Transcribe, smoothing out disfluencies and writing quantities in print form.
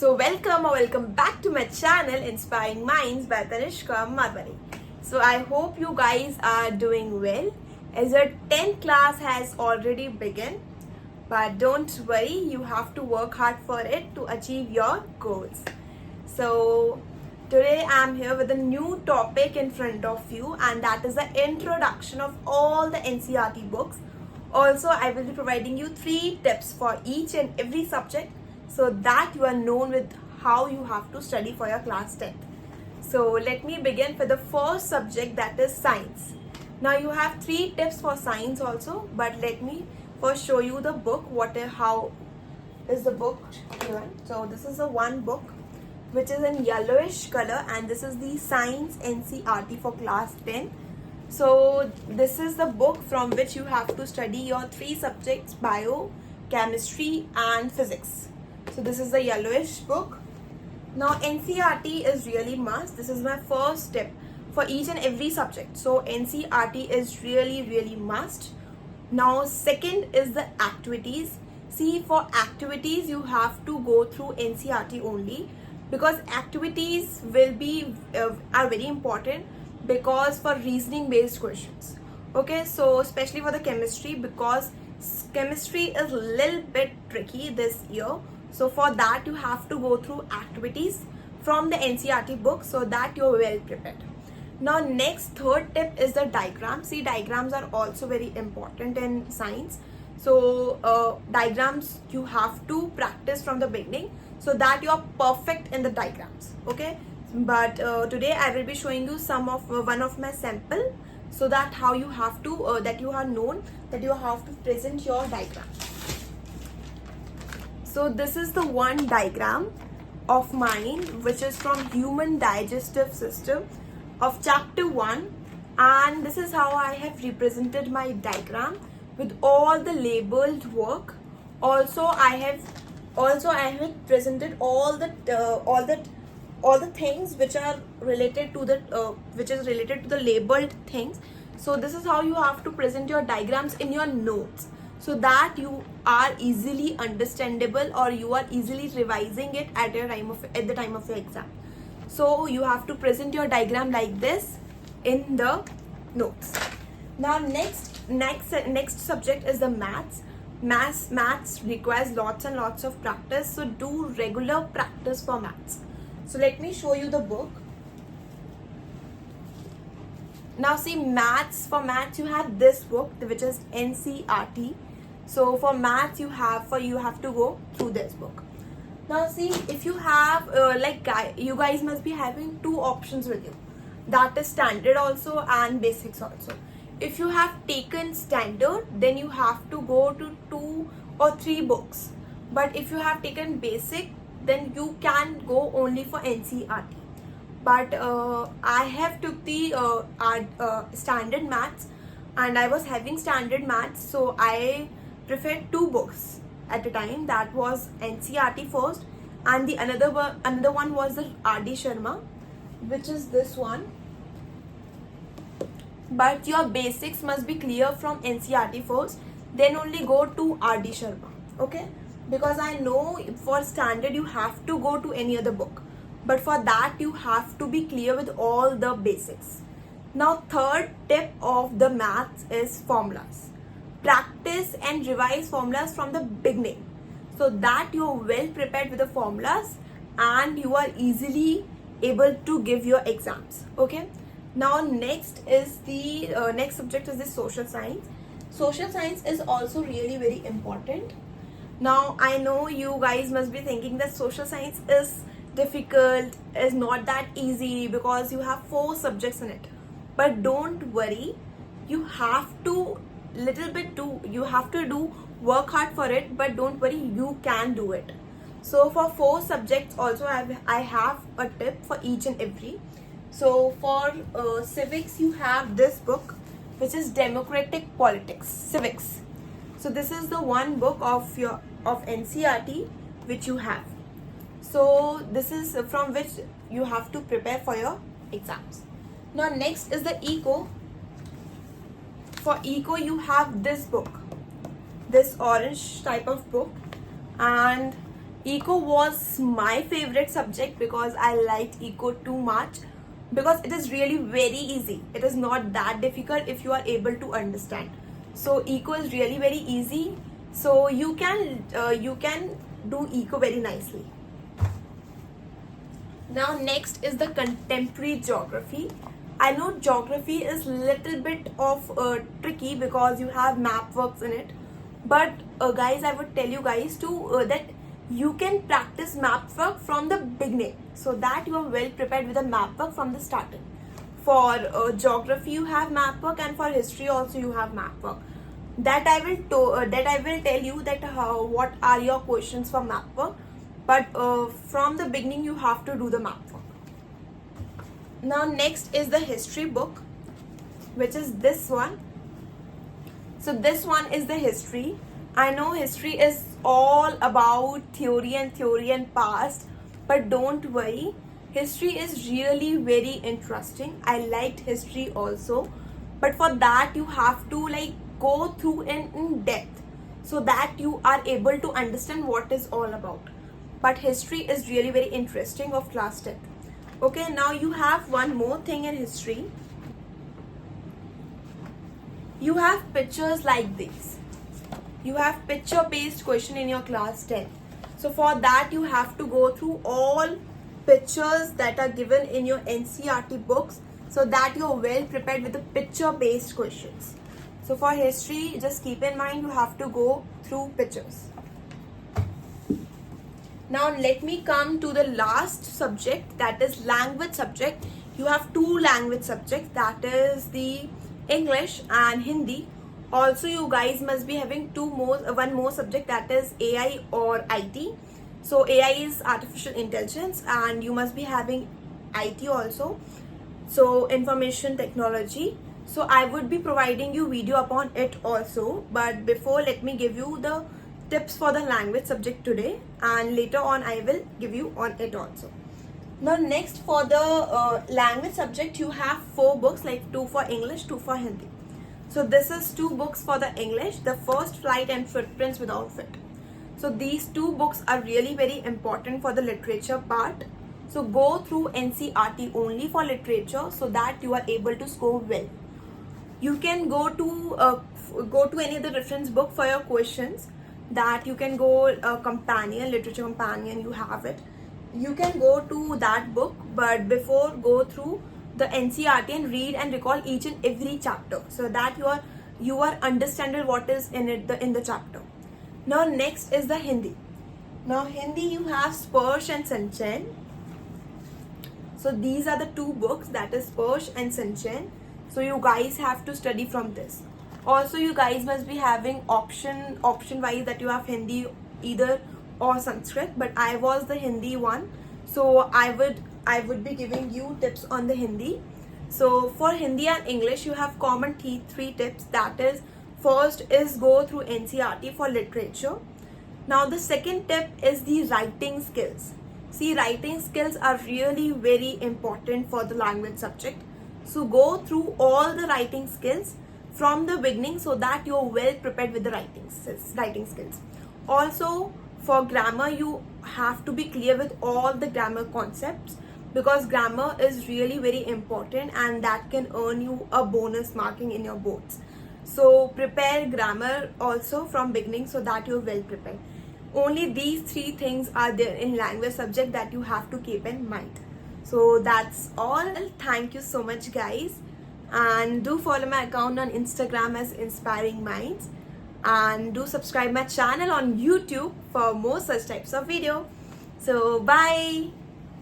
So welcome back to my channel Inspiring Minds by Tanishka Marwari. So I hope you guys are doing well as your 10th class has already begun. But don't worry, you have to work hard for it to achieve your goals. So today I'm here with a new topic in front of you, and that is the introduction of all the NCERT books. Also, I will be providing you 3 tips for each and every subject so that you are known with how you have to study for your class 10th. So let me begin for the first subject, that is science. Now you have 3 tips for science also, but let me first show you the book. How is the book here? So this is the one book which is in yellowish color, and this is the Science NCERT for class 10. So this is the book from which you have to study your 3 subjects: bio, chemistry and physics. So this is the yellowish book. Now NCERT is really must. This is my first tip for each and every subject. So NCERT is really must. Now second is the activities. See, for activities you have to go through NCERT only, because activities will be are very important, because for reasoning based questions. Okay, so especially for the chemistry, because chemistry is a little bit tricky this year. So for that you have to go through activities from the NCERT book so that you're well prepared. Now next, third tip is the diagrams. See, diagrams are also very important in science. So diagrams you have to practice from the beginning so that you're perfect in the diagrams. Okay, but today I will be showing you one of my sample, so that how you have to that you are known that you have to present your diagram. So this is the one diagram of mine which is from human digestive system of chapter 1, and this is how I have represented my diagram with all the labeled work. Also I have presented all the things which are related to the labeled things. So this is how you have to present your diagrams in your notes, so that you are easily understandable, or you are easily revising it at the time of your exam. So you have to present your diagram like this in the notes. Now next subject is the maths. Maths requires lots and lots of practice, so do regular practice for maths. So let me show you the book. Now see, for maths you have this book which is NCERT. So for maths you have to go through this book. Now see, if you have you guys must be having 2 options with you, that is standard also and basics also. If you have taken standard, then you have to go to 2 or 3 books. But if you have taken basic, then you can go only for NCERT. But I have took the standard maths, and I was having standard maths, so I preferred 2 books at a time. That was NCERT first, and the another one was the R.D. Sharma, which is this one. But your basics must be clear from NCERT first, then only go to R.D. Sharma. Okay, because I know for standard you have to go to any other book, but for that you have to be clear with all the basics. Now third tip of the maths is formulas. Practice and revise formulas from the beginning, so that you are well prepared with the formulas and you are easily able to give your exams. Okay, now next subject is the social science. Social science is also really very important. Now I know you guys must be thinking that social science is difficult, is not that easy, because you have 4 subjects in it. But don't worry, you have to work hard for it, but don't worry, you can do it. So for 4 subjects also I have a tip for each and every. So for civics you have this book which is Democratic Politics Civics. So this is the one book of NCERT which you have. So this is from which you have to prepare for your exams. Now next is the eco. For eco you have this book, this orange type of book, and Eco was my favorite subject because I liked eco too much, because it is really very easy. It is not that difficult if you are able to understand. So eco is really very easy. So you can do eco very nicely. Now next is the contemporary geography. I know geography is little bit of tricky because you have map works in it, but guys, I would tell you guys to that you can practice map work from the beginning, so that you are well prepared with the map work from the starting. For geography you have map work, and for history also you have map work. That I will tell you that what are your questions for map work, but from the beginning you have to do the map work. Now next is the history book, which is this one. So this one is the history. I know history is all about theory and past, but don't worry, history is really very interesting. I liked history also, but for that you have to like go through in depth, so that you are able to understand what is all about. But history is really very interesting of class 10th. Okay, now you have one more thing in history. You have pictures like these. You have picture based question in your class 10. So for that you have to go through all pictures that are given in your NCERT books, so that you are well prepared with the picture based questions. So for history, just keep in mind you have to go through pictures. Now let me come to the last subject, that is language subject. You have two language subjects, that is the English and Hindi. Also you guys must be having one more subject, that is AI or IT. So AI is artificial intelligence, and you must be having IT also, so information technology. So I would be providing you video upon it also, but before, let me give you the tips for the language subject today, and later on I will give you on it also. Now next, for the language subject, you have 4 books, like 2 for English, 2 for Hindi. So this is 2 books for the English, the First Flight and Footprints Without Feet. So these 2 books are really very important for the literature part. So go through NCERT only for literature, so that you are able to score well. You can go to any other reference book for your questions. That you can go companion, literature companion, you have it. You can go to that book, but before, go through the NCERT and read and recall each and every chapter, so that you are understanding what is in it in the chapter. Now next is the Hindi. Now Hindi, you have Sparsh and Sanchayan. So these are the 2 books, that is Sparsh and Sanchayan. So you guys have to study from this. Also you guys must be having option wise, that you have Hindi either or Sanskrit, but I was the Hindi one, so I would be giving you tips on the Hindi. So for Hindi and English, you have common 3 tips, that is, first is go through NCERT for literature. Now the second tip is the writing skills. See, writing skills are really very important for the language subject. So go through all the writing skills from the beginning, so that you're well prepared with the writing skills. Also for grammar, you have to be clear with all the grammar concepts, because grammar is really very important, and that can earn you a bonus marking in your boards. So prepare grammar also from beginning, so that you're well prepared. Only these 3 things are there in language subject that you have to keep in mind. So that's all. Thank you so much guys, and do follow my account on Instagram as Inspiring Minds, and do subscribe my channel on YouTube for more such types of video. So bye.